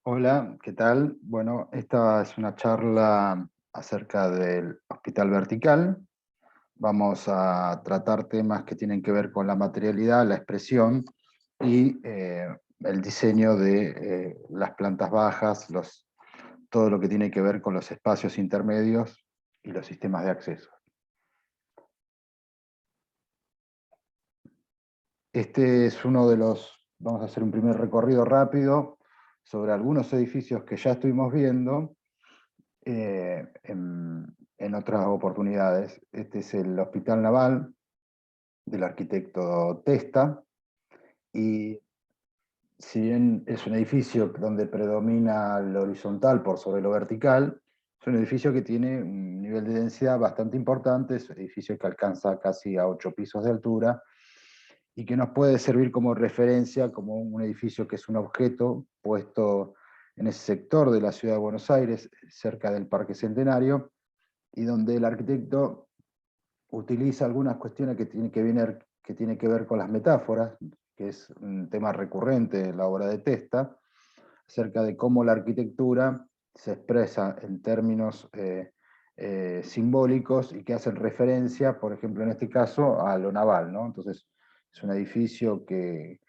Hola, ¿qué tal? Bueno, esta es una charla acerca del hospital vertical. Vamos a tratar temas que tienen que ver con la materialidad, la expresión y el diseño de las plantas bajas, todo lo que tiene que ver con los espacios intermedios y los sistemas de acceso. Este es uno de vamos a hacer un primer recorrido rápido sobre algunos edificios que ya estuvimos viendo en otras oportunidades. Este es el Hospital Naval del arquitecto Testa, y si bien es un edificio donde predomina lo horizontal por sobre lo vertical, es un edificio que tiene un nivel de densidad bastante importante, es un edificio que alcanza casi a 8 pisos de altura, y que nos puede servir como referencia, como un edificio que es un objeto puesto en ese sector de la ciudad de Buenos Aires, cerca del Parque Centenario, y donde el arquitecto utiliza algunas cuestiones que tiene que ver con las metáforas, que es un tema recurrente en la obra de Testa, acerca de cómo la arquitectura se expresa en términos simbólicos y que hacen referencia, por ejemplo, en este caso, a lo naval, ¿no? Entonces, es un edificio que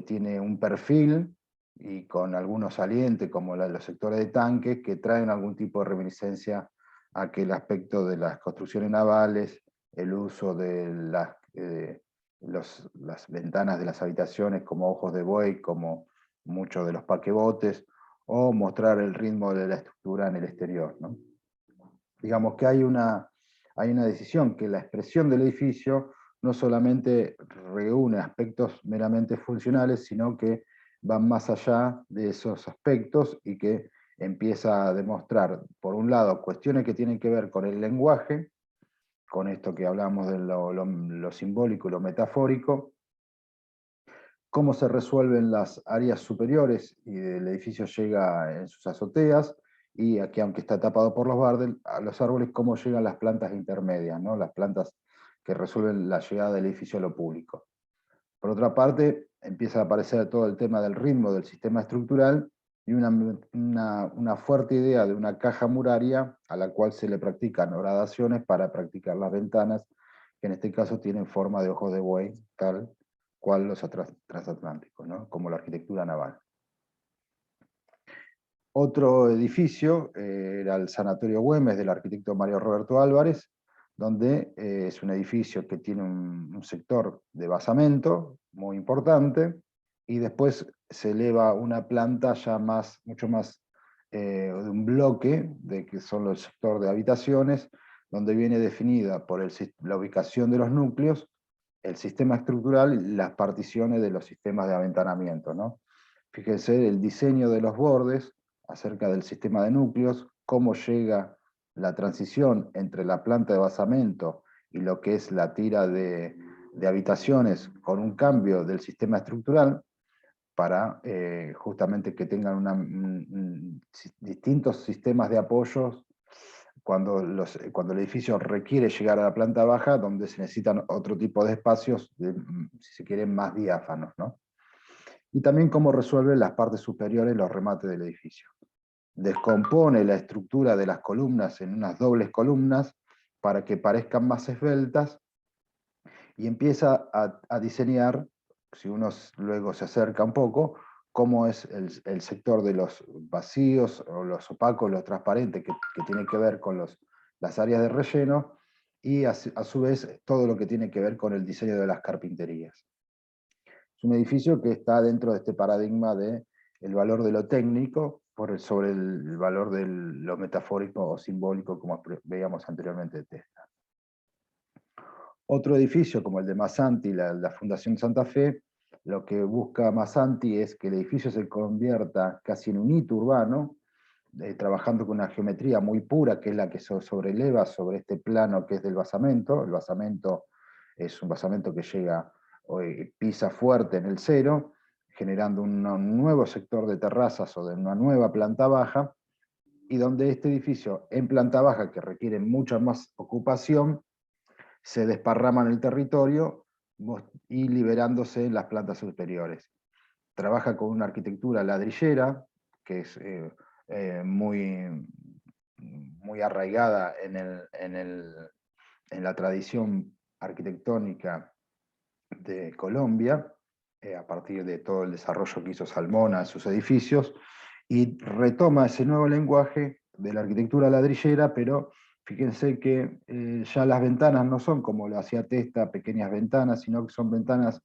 tiene un perfil y con algunos salientes, como los sectores de tanques, que traen algún tipo de reminiscencia a aquel aspecto de las construcciones navales, el uso de las ventanas de las habitaciones como ojos de buey, como muchos de los paquebotes, o mostrar el ritmo de la estructura en el exterior, ¿no? Digamos que hay una decisión que la expresión del edificio no solamente reúne aspectos meramente funcionales, sino que van más allá de esos aspectos y que empieza a demostrar, por un lado, cuestiones que tienen que ver con el lenguaje, con esto que hablamos de lo simbólico y lo metafórico, cómo se resuelven las áreas superiores y el edificio llega en sus azoteas, y aquí, aunque está tapado por a los árboles, cómo llegan las plantas intermedias, ¿no? Las plantas que resuelven la llegada del edificio a lo público. Por otra parte, empieza a aparecer todo el tema del ritmo del sistema estructural y una fuerte idea de una caja muraria a la cual se le practican horadaciones para practicar las ventanas, que en este caso tienen forma de ojos de buey, tal cual los transatlánticos, ¿no? Como la arquitectura naval. Otro edificio era el Sanatorio Güemes del arquitecto Mario Roberto Álvarez, donde es un edificio que tiene un sector de basamento muy importante, y después se eleva una planta ya mucho más de un bloque, de que son los sectores de habitaciones, donde viene definida por la ubicación de los núcleos, el sistema estructural y las particiones de los sistemas de aventanamiento, ¿no? Fíjense el diseño de los bordes acerca del sistema de núcleos, cómo llega la transición entre la planta de basamento y lo que es la tira de habitaciones, con un cambio del sistema estructural para justamente que tengan distintos sistemas de apoyos cuando el edificio requiere llegar a la planta baja, donde se necesitan otro tipo de espacios, si se quieren, más diáfanos, ¿no? Y también cómo resuelve las partes superiores, los remates del edificio. Descompone la estructura de las columnas en unas dobles columnas para que parezcan más esbeltas, y empieza a diseñar, si uno luego se acerca un poco, cómo es el sector de los vacíos o los opacos, los transparentes, que tiene que ver con las áreas de relleno, y a su vez todo lo que tiene que ver con el diseño de las carpinterías. Es un edificio que está dentro de este paradigma de el valor de lo técnico sobre el valor de lo metafórico o simbólico, como veíamos anteriormente de Testa. Otro edificio, como el de Massanti, la Fundación Santa Fe, lo que busca Massanti es que el edificio se convierta casi en un hito urbano, trabajando con una geometría muy pura, que es la que sobreleva sobre este plano que es del basamento. El basamento es un basamento que llega, pisa fuerte en el cero, generando un nuevo sector de terrazas o de una nueva planta baja, y donde este edificio en planta baja, que requiere mucha más ocupación, se desparrama en el territorio y liberándose en las plantas superiores. Trabaja con una arquitectura ladrillera, que es muy, muy arraigada en la tradición arquitectónica de Colombia, a partir de todo el desarrollo que hizo Salmona en sus edificios, y retoma ese nuevo lenguaje de la arquitectura ladrillera, pero fíjense que ya las ventanas no son como lo hacía Testa, pequeñas ventanas, sino que son ventanas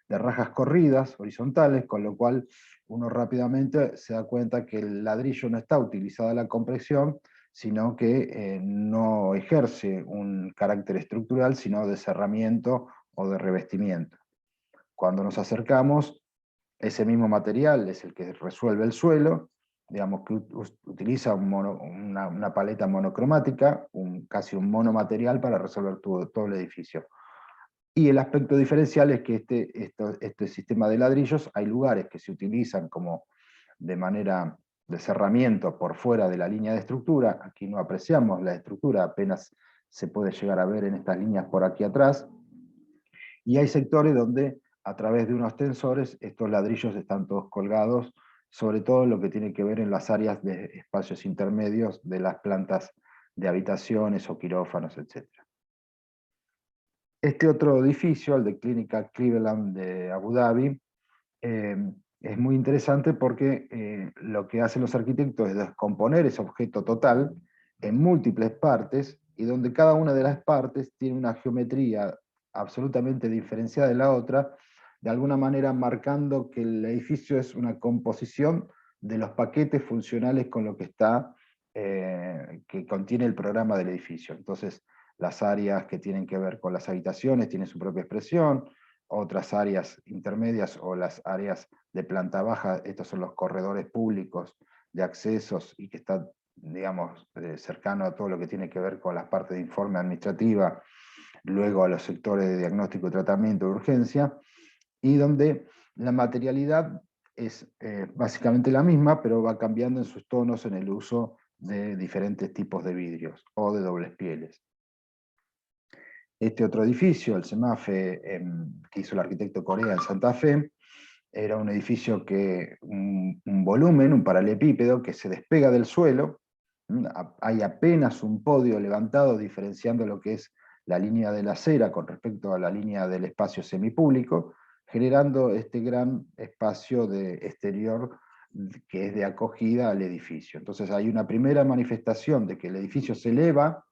de rajas corridas, horizontales, con lo cual uno rápidamente se da cuenta que el ladrillo no está utilizado a la compresión, sino que no ejerce un carácter estructural, sino de cerramiento o de revestimiento. Cuando nos acercamos, ese mismo material es el que resuelve el suelo, digamos que utiliza una paleta monocromática, casi un monomaterial para resolver todo el edificio. Y el aspecto diferencial es que este sistema de ladrillos, hay lugares que se utilizan como de manera de cerramiento por fuera de la línea de estructura. Aquí no apreciamos la estructura, apenas se puede llegar a ver en estas líneas por aquí atrás. Y hay sectores donde a través de unos tensores estos ladrillos están todos colgados, sobre todo lo que tiene que ver en las áreas de espacios intermedios de las plantas de habitaciones o quirófanos, etc. Este otro edificio, el de Clínica Cleveland de Abu Dhabi, es muy interesante porque lo que hacen los arquitectos es descomponer ese objeto total en múltiples partes, y donde cada una de las partes tiene una geometría absolutamente diferenciada de la otra, de alguna manera marcando que el edificio es una composición de los paquetes funcionales con lo que está, que contiene el programa del edificio. Entonces, las áreas que tienen que ver con las habitaciones tienen su propia expresión, otras áreas intermedias o las áreas de planta baja, estos son los corredores públicos de accesos y que están, digamos, cercano a todo lo que tiene que ver con la parte de informe administrativa, luego a los sectores de diagnóstico y tratamiento de urgencia, y donde la materialidad es básicamente la misma, pero va cambiando en sus tonos en el uso de diferentes tipos de vidrios o de dobles pieles. Este otro edificio, el CEMAFE, que hizo el arquitecto Corea en Santa Fe, era un edificio que, un volumen, un paralelepípedo que se despega del suelo, hay apenas un podio levantado diferenciando lo que es la línea de la acera con respecto a la línea del espacio semipúblico, generando este gran espacio de exterior que es de acogida al edificio. Entonces hay una primera manifestación de que el edificio se eleva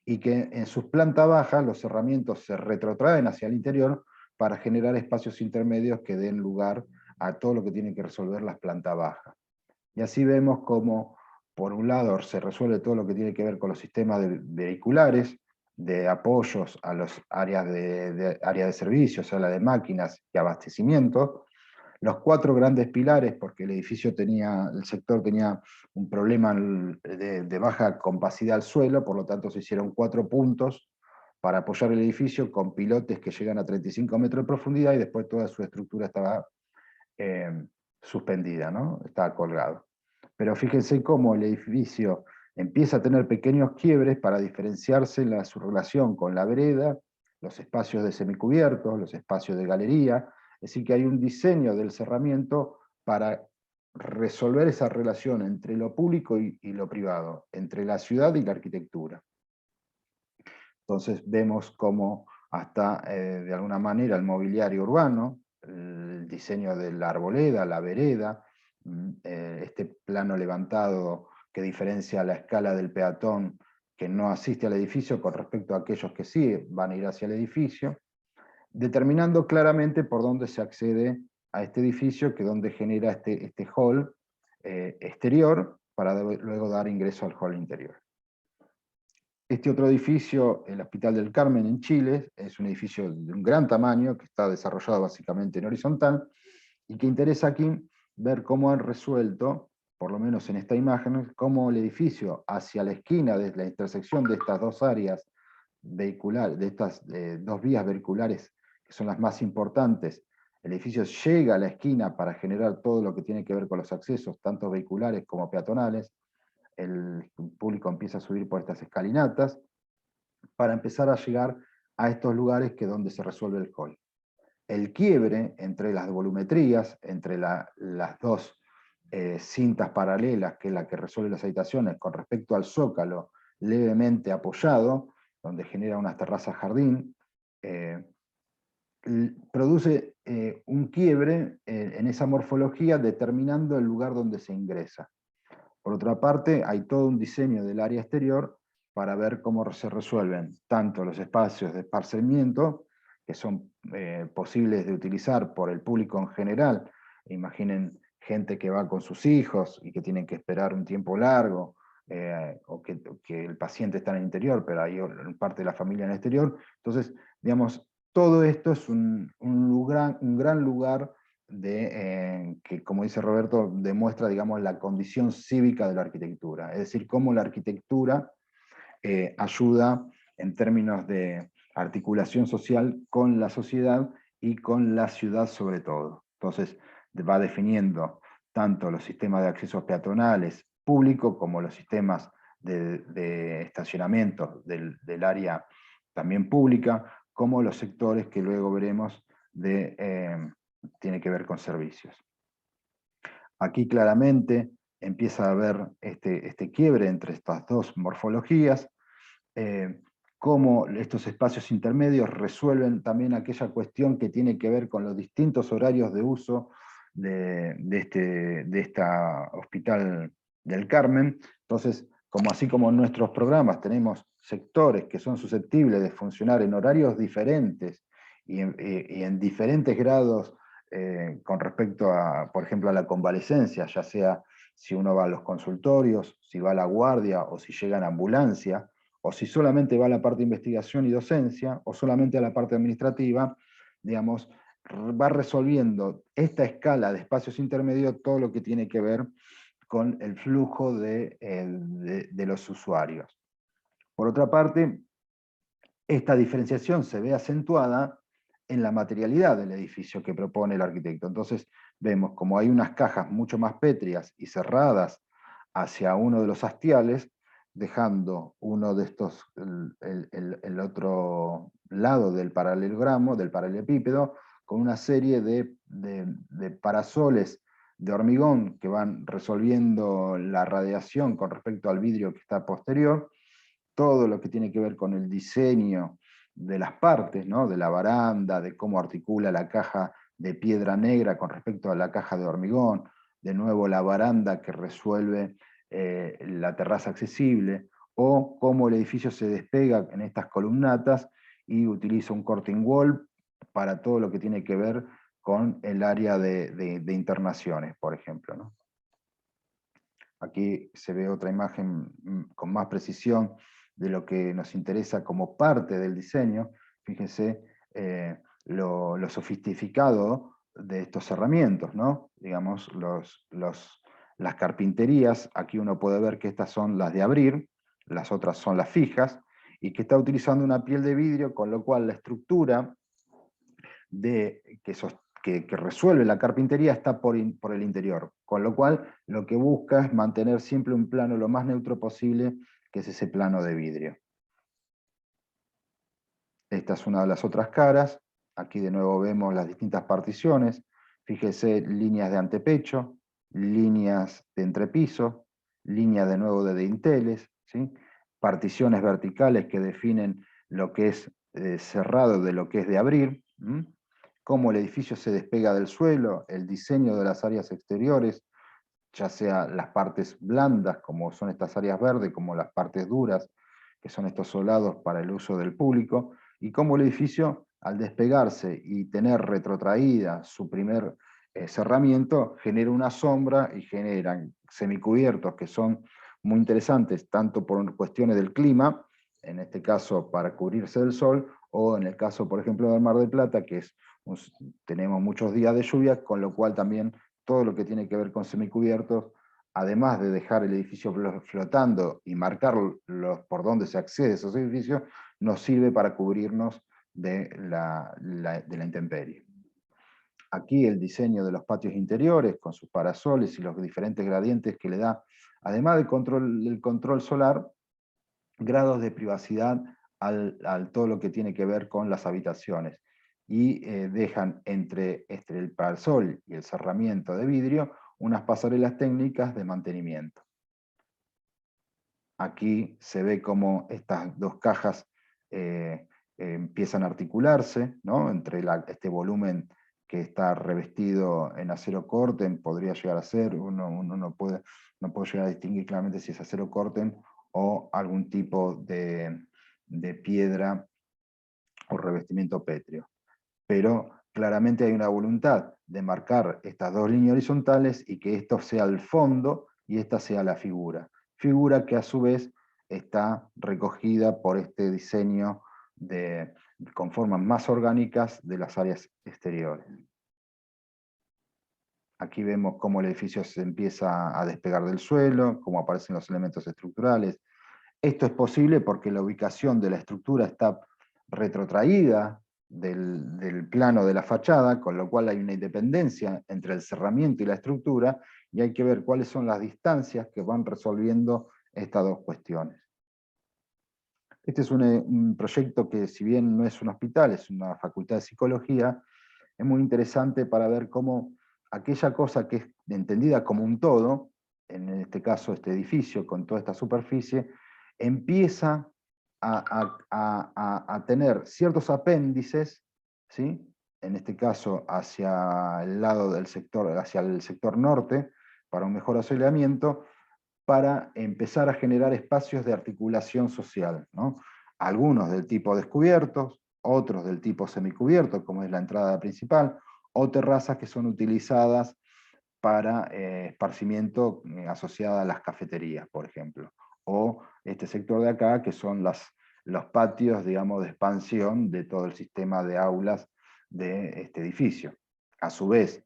y que en sus plantas bajas los cerramientos se retrotraen hacia el interior para generar espacios intermedios que den lugar a todo lo que tienen que resolver las plantas bajas. Y así vemos cómo, por un lado, se resuelve todo lo que tiene que ver con los sistemas vehiculares, de apoyos a las áreas de servicios, a la de máquinas y abastecimiento, los 4 grandes pilares, porque el sector tenía un problema de baja compacidad al suelo, por lo tanto se hicieron 4 puntos para apoyar el edificio con pilotes que llegan a 35 metros de profundidad, y después toda su estructura estaba suspendida, ¿no? Estaba colgado. Pero fíjense cómo el edificio empieza a tener pequeños quiebres para diferenciarse su relación con la vereda, los espacios de semicubiertos, los espacios de galería. Es decir, que hay un diseño del cerramiento para resolver esa relación entre lo público y lo privado, entre la ciudad y la arquitectura. Entonces vemos cómo hasta, de alguna manera, el mobiliario urbano, el diseño de la arboleda, la vereda, este plano levantado que diferencia la escala del peatón que no asiste al edificio con respecto a aquellos que sí van a ir hacia el edificio, determinando claramente por dónde se accede a este edificio, que donde genera este hall exterior, para luego dar ingreso al hall interior. Este otro edificio, el Hospital del Carmen en Chile, es un edificio de un gran tamaño que está desarrollado básicamente en horizontal, y que interesa aquí ver cómo han resuelto, por lo menos en esta imagen, cómo el edificio hacia la esquina de la intersección de estas dos áreas vehiculares, de estas dos vías vehiculares que son las más importantes, el edificio llega a la esquina para generar todo lo que tiene que ver con los accesos, tanto vehiculares como peatonales. El público empieza a subir por estas escalinatas para empezar a llegar a estos lugares que es donde se resuelve el hall. El quiebre entre las volumetrías, entre las dos cintas paralelas, que es la que resuelve las habitaciones, con respecto al zócalo levemente apoyado, donde genera unas terrazas jardín, produce un quiebre en esa morfología determinando el lugar donde se ingresa. Por otra parte, hay todo un diseño del área exterior para ver cómo se resuelven tanto los espacios de esparcimiento, que son posibles de utilizar por el público en general. Imaginen gente que va con sus hijos y que tienen que esperar un tiempo largo, o que el paciente está en el interior, pero hay parte de la familia en el exterior. Entonces, digamos, todo esto es un gran lugar que, como dice Roberto, demuestra, digamos, la condición cívica de la arquitectura, es decir, cómo la arquitectura ayuda en términos de articulación social con la sociedad y con la ciudad sobre todo. Entonces, va definiendo tanto los sistemas de accesos peatonales públicos como los sistemas de estacionamiento del área también pública, como los sectores que luego veremos tiene que ver con servicios. Aquí claramente empieza a haber este quiebre entre estas dos morfologías, cómo estos espacios intermedios resuelven también aquella cuestión que tiene que ver con los distintos horarios de uso de esta Hospital del Carmen. Entonces, así como en nuestros programas tenemos sectores que son susceptibles de funcionar en horarios diferentes y en diferentes grados con respecto a, por ejemplo, a la convalecencia, ya sea si uno va a los consultorios, si va a la guardia o si llega en ambulancia, o si solamente va a la parte de investigación y docencia, o solamente a la parte administrativa, digamos, va resolviendo esta escala de espacios intermedios todo lo que tiene que ver con el flujo de los usuarios. Por otra parte, esta diferenciación se ve acentuada en la materialidad del edificio que propone el arquitecto. Entonces vemos como hay unas cajas mucho más pétreas y cerradas hacia uno de los hastiales, dejando uno de estos, el otro lado del paralelogramo, del paralelepípedo, con una serie de parasoles de hormigón que van resolviendo la radiación con respecto al vidrio que está posterior, todo lo que tiene que ver con el diseño de las partes, ¿no? De la baranda, de cómo articula la caja de piedra negra con respecto a la caja de hormigón, de nuevo la baranda que resuelve la terraza accesible, o cómo el edificio se despega en estas columnatas y utiliza un curtain wall para todo lo que tiene que ver con el área de internaciones, por ejemplo, ¿no? Aquí se ve otra imagen con más precisión de lo que nos interesa como parte del diseño. Fíjense lo sofisticado de estos herramientas, ¿no? Digamos, las carpinterías, aquí uno puede ver que estas son las de abrir, las otras son las fijas, y que está utilizando una piel de vidrio, con lo cual la estructura que resuelve la carpintería está por el interior, con lo cual lo que busca es mantener siempre un plano lo más neutro posible, que es ese plano de vidrio. Esta es una de las otras caras. Aquí de nuevo vemos las distintas particiones. Fíjese, líneas de antepecho, líneas de entrepiso, líneas de nuevo de dinteles, ¿sí? Particiones verticales que definen lo que es cerrado de lo que es de abrir, cómo el edificio se despega del suelo, el diseño de las áreas exteriores, ya sea las partes blandas, como son estas áreas verdes, como las partes duras, que son estos solados para el uso del público, y cómo el edificio, al despegarse y tener retrotraída su primer cerramiento, genera una sombra y generan semicubiertos que son muy interesantes, tanto por cuestiones del clima, en este caso para cubrirse del sol, o en el caso, por ejemplo, del Mar del Plata, que tenemos muchos días de lluvia, con lo cual también todo lo que tiene que ver con semicubiertos, además de dejar el edificio flotando y marcar por dónde se accede a esos edificios, nos sirve para cubrirnos de la intemperie. Aquí el diseño de los patios interiores, con sus parasoles y los diferentes gradientes que le da, además del control solar, grados de privacidad al todo lo que tiene que ver con las habitaciones. Y dejan entre el parasol y el cerramiento de vidrio unas pasarelas técnicas de mantenimiento. Aquí se ve cómo estas dos cajas empiezan a articularse, ¿no? Entre este volumen que está revestido en acero corten, podría llegar a ser, uno no puede llegar a distinguir claramente si es acero corten o algún tipo de piedra o revestimiento pétreo. Pero claramente hay una voluntad de marcar estas dos líneas horizontales y que esto sea el fondo y esta sea la figura. Figura que a su vez está recogida por este diseño con formas más orgánicas de las áreas exteriores. Aquí vemos cómo el edificio se empieza a despegar del suelo, cómo aparecen los elementos estructurales. Esto es posible porque la ubicación de la estructura está retrotraída del plano de la fachada, con lo cual hay una independencia entre el cerramiento y la estructura, y hay que ver cuáles son las distancias que van resolviendo estas dos cuestiones. Este es un proyecto que, si bien no es un hospital, es una facultad de psicología, es muy interesante para ver cómo aquella cosa que es entendida como un todo, en este caso este edificio con toda esta superficie, empieza a tener ciertos apéndices, ¿sí? En este caso hacia el lado del sector, hacia el sector norte, para un mejor asoleamiento, para empezar a generar espacios de articulación social, ¿no? Algunos del tipo descubiertos, otros del tipo semicubierto, como es la entrada principal, o terrazas que son utilizadas para esparcimiento asociada a las cafeterías, por ejemplo. O este sector de acá, que son los patios, digamos, de expansión de todo el sistema de aulas de este edificio. A su vez,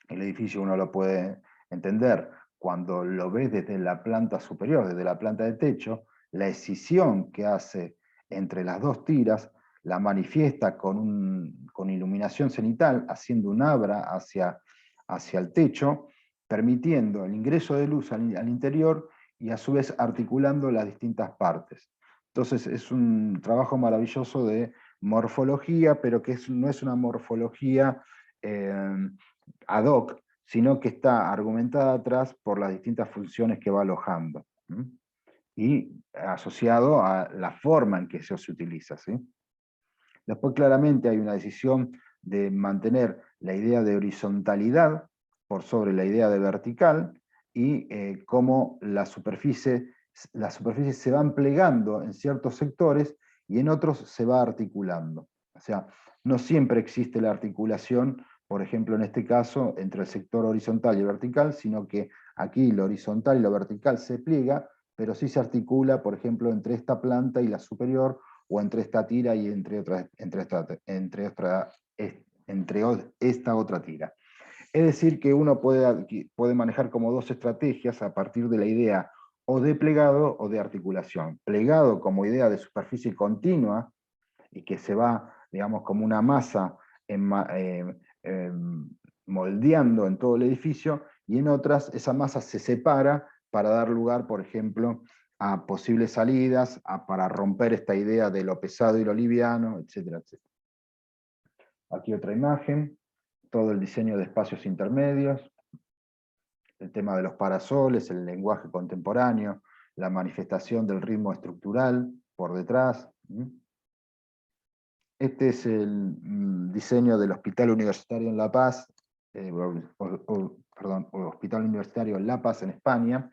el edificio uno lo puede entender cuando lo ves desde la planta superior, desde la planta de techo, la escisión que hace entre las dos tiras la manifiesta con iluminación cenital, haciendo un abra hacia el techo, permitiendo el ingreso de luz al interior y a su vez articulando las distintas partes. Entonces es un trabajo maravilloso de morfología, pero que no es una morfología ad hoc, sino que está argumentada atrás por las distintas funciones que va alojando. Y asociado a la forma en que eso se utiliza. ¿Sí? Después claramente hay una decisión de mantener la idea de horizontalidad por sobre la idea de vertical y cómo las superficies se van plegando en ciertos sectores y en otros se va articulando. O sea, no siempre existe la articulación, por ejemplo, en este caso, entre el sector horizontal y vertical, sino que aquí lo horizontal y lo vertical se pliega, pero sí se articula, por ejemplo, entre esta planta y la superior, o entre esta tira y entre esta otra tira. Es decir, que uno puede manejar como dos estrategias a partir de la idea o de plegado o de articulación. Plegado como idea de superficie continua y que se va, digamos, como una masa moldeando en todo el edificio, y en otras esa masa se separa para dar lugar, por ejemplo, a posibles salidas, para romper esta idea de lo pesado y lo liviano, etcétera, etcétera. Aquí otra imagen, todo el diseño de espacios intermedios, el tema de los parasoles, el lenguaje contemporáneo, la manifestación del ritmo estructural por detrás. Este es el diseño del Hospital Universitario en La Paz, perdón, Hospital Universitario en La Paz, en España.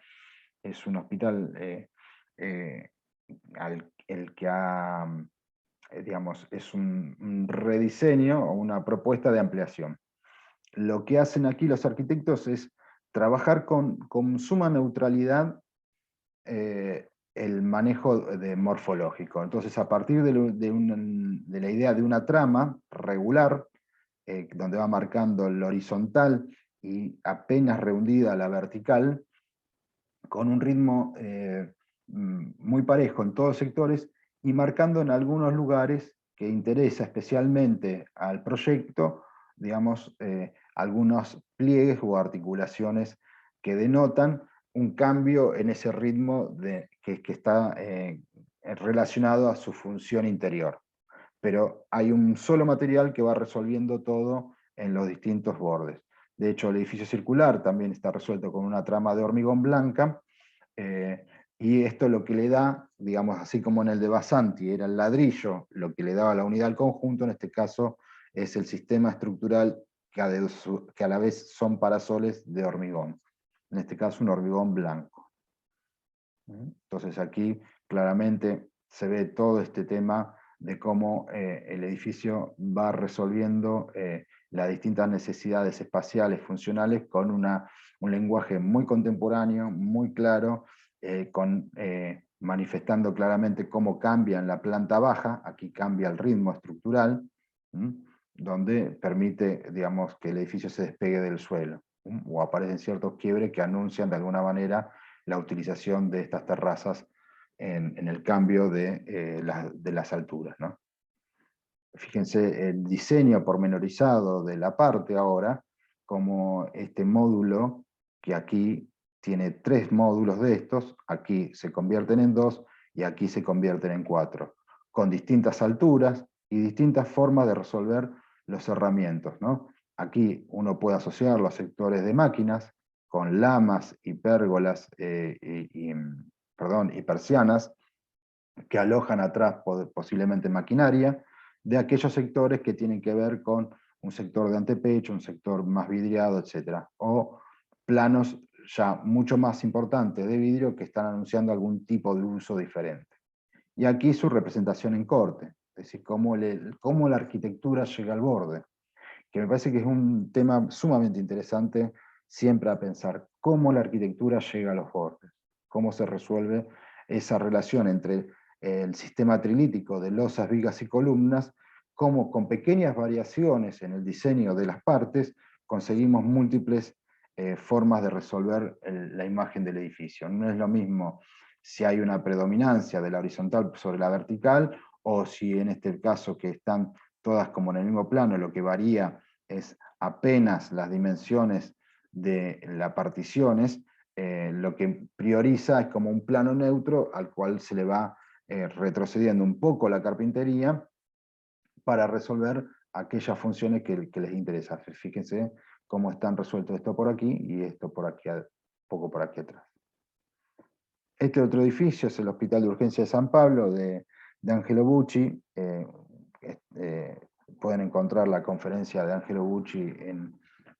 Es un hospital el que ha, digamos, es un rediseño o una propuesta de ampliación. Lo que hacen aquí los arquitectos es trabajar con suma neutralidad el manejo morfológico. Entonces, a partir de la idea de una trama regular, donde va marcando el horizontal y apenas rehundida la vertical, con un ritmo muy parejo en todos los sectores y marcando en algunos lugares que interesa especialmente al proyecto, digamos, algunos pliegues o articulaciones que denotan un cambio en ese ritmo que está relacionado a su función interior. Pero hay un solo material que va resolviendo todo en los distintos bordes. De hecho, el edificio circular también está resuelto con una trama de hormigón blanca, y esto lo que le da, digamos, así como en el de Basanti era el ladrillo, lo que le daba la unidad al conjunto, en este caso es el sistema estructural que a la vez son parasoles de hormigón. En este caso un hormigón blanco. Entonces aquí claramente se ve todo este tema de cómo el edificio va resolviendo las distintas necesidades espaciales, funcionales, con un lenguaje muy contemporáneo, muy claro, manifestando claramente cómo cambia en la planta baja, aquí cambia el ritmo estructural, donde permite, digamos, que el edificio se despegue del suelo, o aparecen ciertos quiebres que anuncian de alguna manera la utilización de estas terrazas en el cambio de las alturas, ¿no? Fíjense el diseño pormenorizado de la parte ahora, como este módulo, que aquí tiene 3 módulos de estos, aquí se convierten en 2 y aquí se convierten en 4, con distintas alturas y distintas formas de resolver los cerramientos, ¿no? Aquí uno puede asociarlo a sectores de máquinas, con lamas y pérgolas y persianas, que alojan atrás posiblemente maquinaria, de aquellos sectores que tienen que ver con un sector de antepecho, un sector más vidriado, etc. O planos ya mucho más importantes de vidrio que están anunciando algún tipo de uso diferente. Y aquí su representación en corte, es decir, cómo la arquitectura llega al borde, que me parece que es un tema sumamente interesante siempre a pensar, cómo la arquitectura llega a los bordes, cómo se resuelve esa relación entre el sistema trilítico de losas, vigas y columnas, cómo con pequeñas variaciones en el diseño de las partes conseguimos múltiples formas de resolver la imagen del edificio. No es lo mismo si hay una predominancia de la horizontal sobre la vertical, o si en este caso que están todas como en el mismo plano, lo que varía es apenas las dimensiones de las particiones, lo que prioriza es como un plano neutro al cual se le va retrocediendo un poco la carpintería para resolver aquellas funciones que les interesa. Fíjense cómo están resueltos esto por aquí y esto por aquí, poco por aquí atrás. Este otro edificio es el Hospital de Urgencia de San Pablo, de Angelo Bucci. Pueden encontrar la conferencia de Angelo Bucci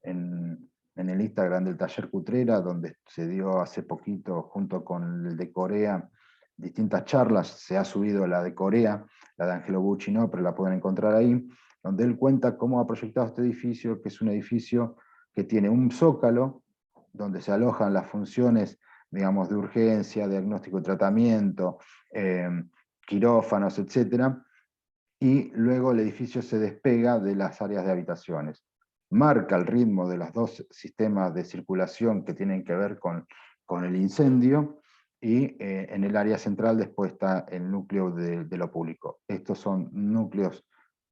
en el Instagram del Taller Cutrera, donde se dio hace poquito, junto con el de Corea, distintas charlas. Se ha subido la de Corea, la de Angelo Bucci no, pero la pueden encontrar ahí, donde él cuenta cómo ha proyectado este edificio, que es un edificio que tiene un zócalo, donde se alojan las funciones, digamos, de urgencia, diagnóstico y tratamiento, quirófanos, etc. Y luego el edificio se despega de las áreas de habitaciones. Marca el ritmo de los 2 sistemas de circulación que tienen que ver con el incendio, y en el área central después está el núcleo de lo público. Estos son núcleos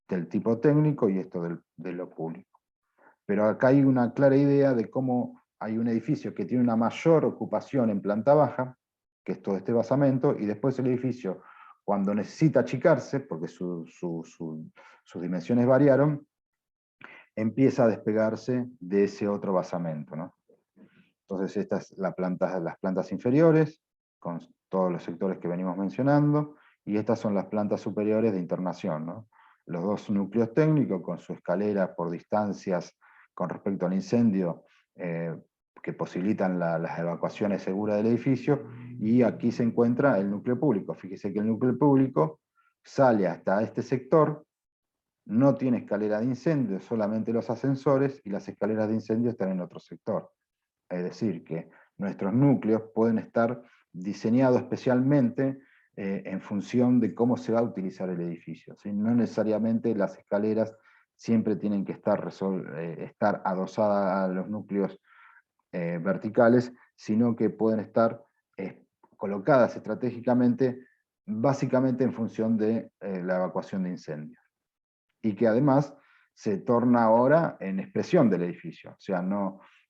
del tipo técnico y esto de lo público. Pero acá hay una clara idea de cómo hay un edificio que tiene una mayor ocupación en planta baja, que es todo este basamento, y después el edificio, cuando necesita achicarse, porque sus dimensiones variaron, empieza a despegarse de ese otro basamento, ¿no? Entonces estas son las plantas inferiores, con todos los sectores que venimos mencionando, y estas son las plantas superiores de internación, ¿no? Los 2 núcleos técnicos con su escalera por distancias con respecto al incendio, que posibilitan las evacuaciones seguras del edificio, y aquí se encuentra el núcleo público. Fíjese que el núcleo público sale hasta este sector, no tiene escalera de incendio, solamente los ascensores, y las escaleras de incendio están en otro sector. Es decir, que nuestros núcleos pueden estar diseñados especialmente en función de cómo se va a utilizar el edificio, ¿sí? No necesariamente las escaleras siempre tienen que estar adosadas a los núcleos verticales, sino que pueden estar colocadas estratégicamente, básicamente en función de la evacuación de incendios. Y que además se torna ahora en expresión del edificio. O sea,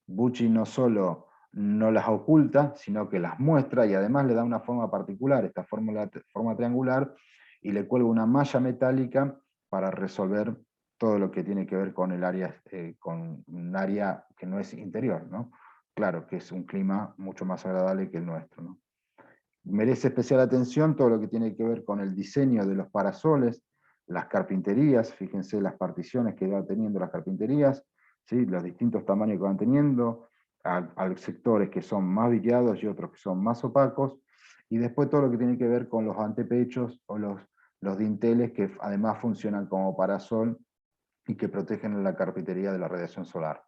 Bucci no solo no las oculta, sino que las muestra, y además le da una forma particular, esta forma triangular, y le cuelga una malla metálica para resolver todo lo que tiene que ver con el área, con un área que no es interior, ¿no? Claro que es un clima mucho más agradable que el nuestro, ¿no? Merece especial atención todo lo que tiene que ver con el diseño de los parasoles, las carpinterías, fíjense las particiones que van teniendo las carpinterías, ¿sí? Los distintos tamaños que van teniendo, a los sectores que son más vidriados y otros que son más opacos, y después todo lo que tiene que ver con los antepechos o los dinteles que además funcionan como parasol y que protegen la carpintería de la radiación solar.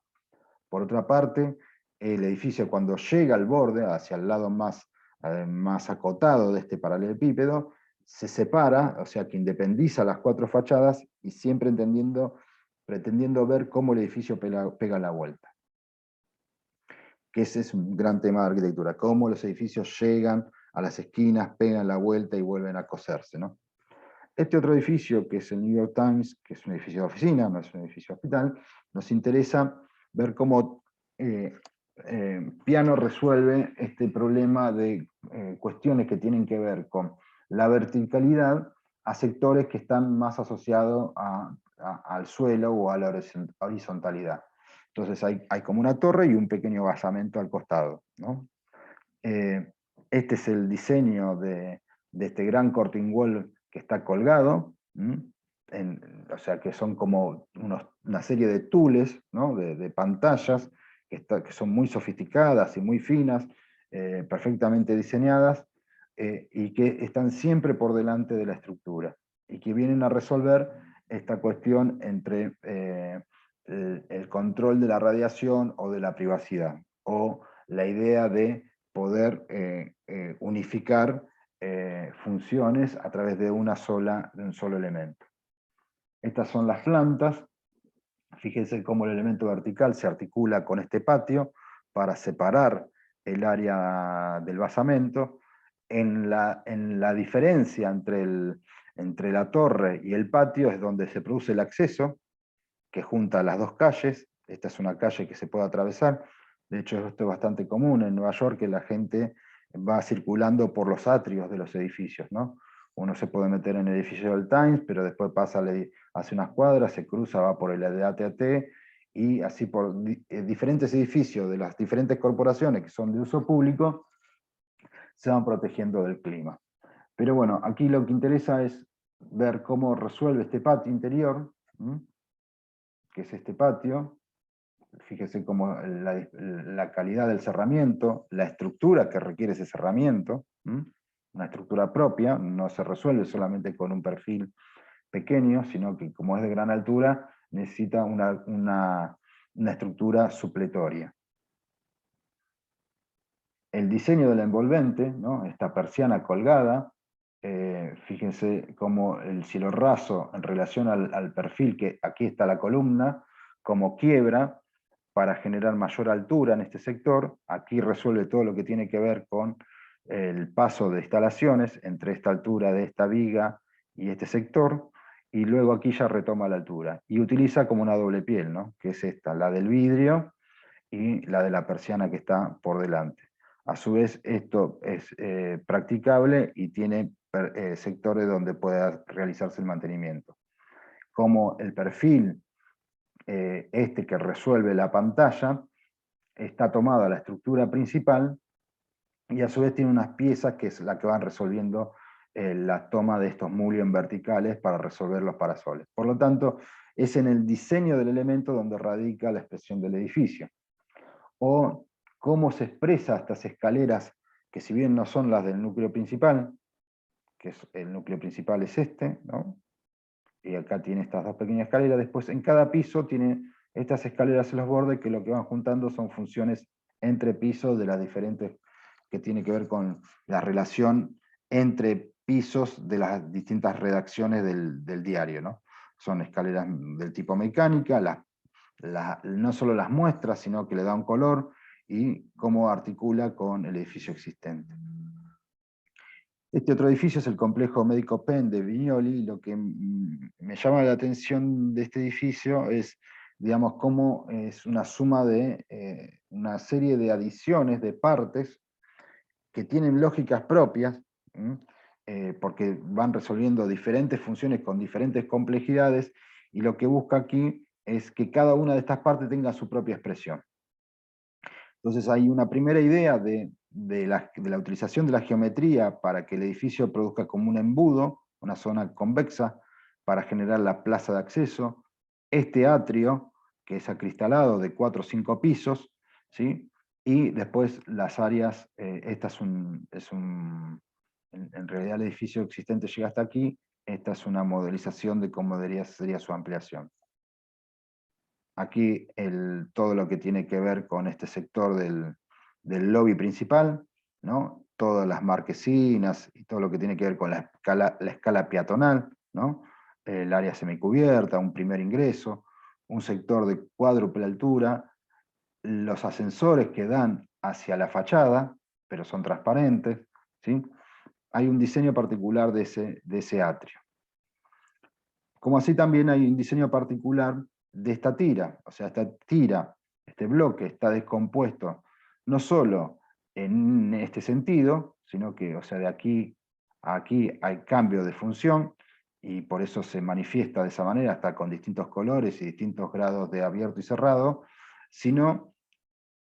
Por otra parte, el edificio cuando llega al borde, hacia el lado más acotado de este paralelepípedo, se separa, o sea que independiza las cuatro fachadas y siempre pretendiendo ver cómo el edificio pega la vuelta. Que ese es un gran tema de arquitectura, cómo los edificios llegan a las esquinas, pegan la vuelta y vuelven a coserse, ¿no? Este otro edificio, que es el New York Times, que es un edificio de oficina, no es un edificio hospital, nos interesa ver cómo Piano resuelve este problema de cuestiones que tienen que ver con la verticalidad a sectores que están más asociados al suelo o a la horizontalidad. Entonces hay como una torre y un pequeño basamento al costado, ¿no? Este es el diseño de este gran curtain wall que está colgado, o sea que son como una serie de tules, ¿no? de pantallas que son muy sofisticadas y muy finas, perfectamente diseñadas, y que están siempre por delante de la estructura, y que vienen a resolver esta cuestión entre el control de la radiación o de la privacidad, o la idea de poder unificar funciones a través de un solo elemento. Estas son las plantas. Fíjense cómo el elemento vertical se articula con este patio para separar el área del basamento. En la diferencia entre la torre y el patio es donde se produce el acceso, que junta las dos calles. Esta es una calle que se puede atravesar. De hecho, esto es bastante común en Nueva York, que la gente va circulando por los atrios de los edificios, ¿no? Uno se puede meter en el edificio del Times, pero después pasa hace unas cuadras, se cruza, va por el de AT&T, y así por diferentes edificios de las diferentes corporaciones que son de uso público, se van protegiendo del clima. Pero bueno, aquí lo que interesa es ver cómo resuelve este patio interior, que es este patio. Fíjese cómo la calidad del cerramiento, la estructura que requiere ese cerramiento, una estructura propia, no se resuelve solamente con un perfil pequeño, sino que como es de gran altura, necesita una estructura supletoria. El diseño del envolvente, ¿no? Esta persiana colgada, fíjense cómo el cielo raso en relación al perfil, que aquí está la columna, como quiebra para generar mayor altura en este sector. Aquí resuelve todo lo que tiene que ver con el paso de instalaciones entre esta altura de esta viga y este sector, y luego aquí ya retoma la altura. Y utiliza como una doble piel, ¿no? Que es esta, la del vidrio y la de la persiana que está por delante. A su vez, esto es practicable y tiene sectores donde pueda realizarse el mantenimiento. Como el perfil este que resuelve la pantalla está tomada la estructura principal, y a su vez tiene unas piezas que es la que van resolviendo la toma de estos mullions verticales para resolver los parasoles. Por lo tanto, es en el diseño del elemento donde radica la expresión del edificio. O cómo se expresa estas escaleras, que si bien no son las del núcleo principal, que el núcleo principal es este, ¿no? Y acá tiene estas dos pequeñas escaleras. Después en cada piso tiene estas escaleras en los bordes, que lo que van juntando son funciones entre pisos de las diferentes, que tiene que ver con la relación entre pisos de las distintas redacciones del diario, ¿no? Son escaleras del tipo mecánica, no solo las muestra, sino que le da un color y cómo articula con el edificio existente. Este otro edificio es el complejo médico Penn de Viñoli. Lo que me llama la atención de este edificio es, digamos, cómo es una suma de una serie de adiciones, de partes, que tienen lógicas propias, porque van resolviendo diferentes funciones con diferentes complejidades, y lo que busca aquí es que cada una de estas partes tenga su propia expresión. Entonces hay una primera idea de la utilización de la geometría para que el edificio produzca como un embudo, una zona convexa, para generar la plaza de acceso, este atrio, que es acristalado de 4 o 5 pisos, ¿sí? Y después las áreas, en realidad el edificio existente llega hasta aquí, esta es una modelización de cómo sería su ampliación. Aquí todo lo que tiene que ver con este sector del lobby principal, ¿no? Todas las marquesinas y todo lo que tiene que ver con la escala peatonal, ¿no? El área semicubierta, un primer ingreso, un sector de cuádruple altura, los ascensores que dan hacia la fachada, pero son transparentes, ¿sí? Hay un diseño particular de ese atrio. Como así también hay un diseño particular de esta tira, o sea, esta tira, este bloque está descompuesto no solo en este sentido, sino que, o sea, de aquí a aquí hay cambio de función, y por eso se manifiesta de esa manera, hasta con distintos colores y distintos grados de abierto y cerrado, sino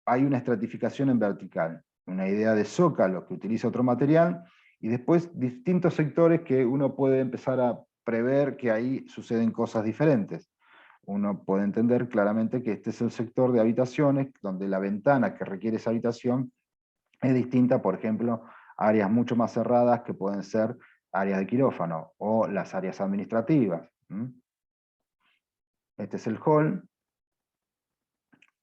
hay una estratificación en vertical, una idea de zócalo que utiliza otro material, y después distintos sectores que uno puede empezar a prever que ahí suceden cosas diferentes. Uno puede entender claramente que este es el sector de habitaciones, donde la ventana que requiere esa habitación es distinta, por ejemplo, a áreas mucho más cerradas que pueden ser áreas de quirófano, o las áreas administrativas. Este es el hall,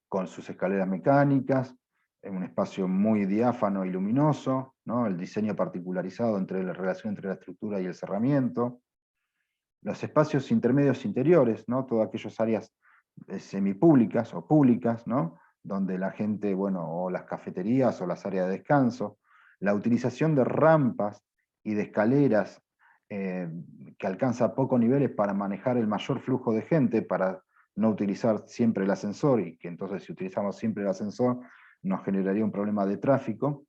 con sus escaleras mecánicas, en un espacio muy diáfano y luminoso, ¿no? El diseño particularizado entre la relación entre la estructura y el cerramiento, los espacios intermedios interiores, ¿no? Todas aquellas áreas semipúblicas o públicas, ¿no? Donde la gente, bueno, o las cafeterías o las áreas de descanso, la utilización de rampas y de escaleras que alcanza pocos niveles para manejar el mayor flujo de gente, para no utilizar siempre el ascensor, y que entonces si utilizamos siempre el ascensor nos generaría un problema de tráfico.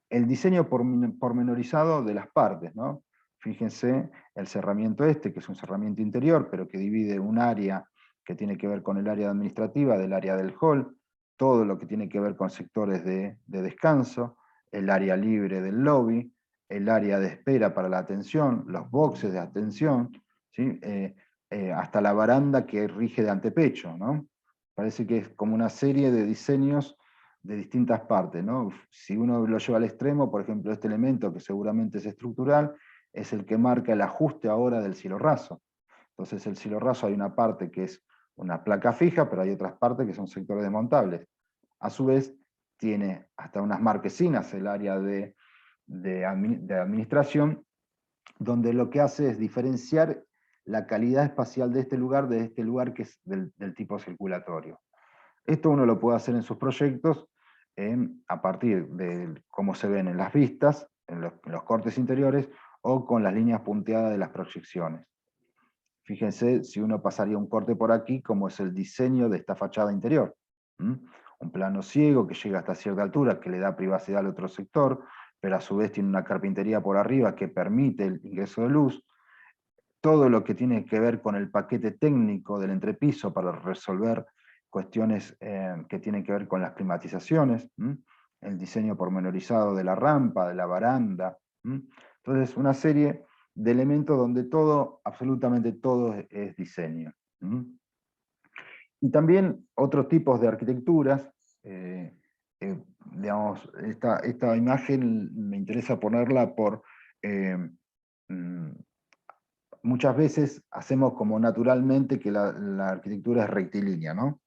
El diseño pormenorizado de las partes, ¿no? Fíjense el cerramiento que es un cerramiento interior, pero que divide un área que tiene que ver con el área administrativa del área del hall, todo lo que tiene que ver con sectores de descanso, el área libre del lobby, el área de espera para la atención, los boxes de atención, ¿sí? Hasta la baranda que rige de antepecho, ¿no? Parece que es como una serie de diseños de distintas partes, ¿no? Si uno lo lleva al extremo, por ejemplo, este elemento, que seguramente es estructural, es el que marca el ajuste ahora del cielo raso. Entonces el cielo raso hay una parte que es una placa fija, pero hay otras partes que son sectores desmontables. A su vez, tiene hasta unas marquesinas el área de administración, donde lo que hace es diferenciar la calidad espacial de este lugar que es del tipo circulatorio. Esto uno lo puede hacer en sus proyectos a partir de cómo se ven en las vistas, en los cortes interiores, o con las líneas punteadas de las proyecciones. Fíjense si uno pasaría un corte por aquí, cómo es el diseño de esta fachada interior. Un plano ciego que llega hasta cierta altura, que le da privacidad al otro sector, pero a su vez tiene una carpintería por arriba que permite el ingreso de luz. Todo lo que tiene que ver con el paquete técnico del entrepiso para resolver cuestiones que tienen que ver con las climatizaciones, el diseño pormenorizado de la rampa, de la baranda. Entonces, una serie de elementos donde todo, absolutamente todo es diseño. Y también otros tipos de arquitecturas. Digamos, esta imagen me interesa ponerla por... mm, muchas veces hacemos como naturalmente que la arquitectura es rectilínea, ¿no?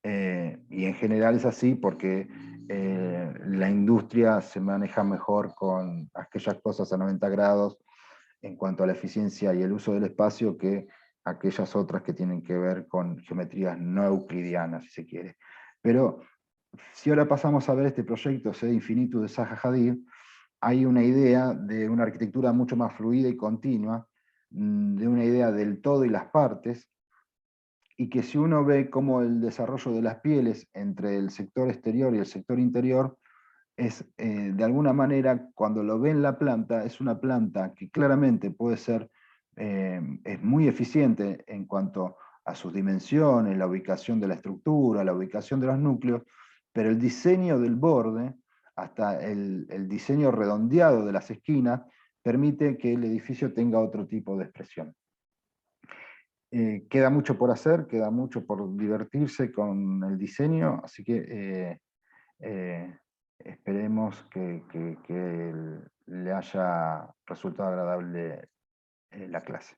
Y en general es así porque la industria se maneja mejor con aquellas cosas a 90 grados en cuanto a la eficiencia y el uso del espacio que aquellas otras que tienen que ver con geometrías no euclidianas, si se quiere. Pero si ahora pasamos a ver este proyecto Sede Infinitum de Zaha Hadid, hay una idea de una arquitectura mucho más fluida y continua, de una idea del todo y las partes, y que si uno ve cómo el desarrollo de las pieles entre el sector exterior y el sector interior, es de alguna manera, cuando lo ve en la planta, es una planta que claramente puede ser es muy eficiente en cuanto a sus dimensiones, la ubicación de la estructura, la ubicación de los núcleos, pero el diseño del borde, hasta el diseño redondeado de las esquinas, permite que el edificio tenga otro tipo de expresión. Queda mucho por hacer, queda mucho por divertirse con el diseño, así que esperemos que le haya resultado agradable la clase.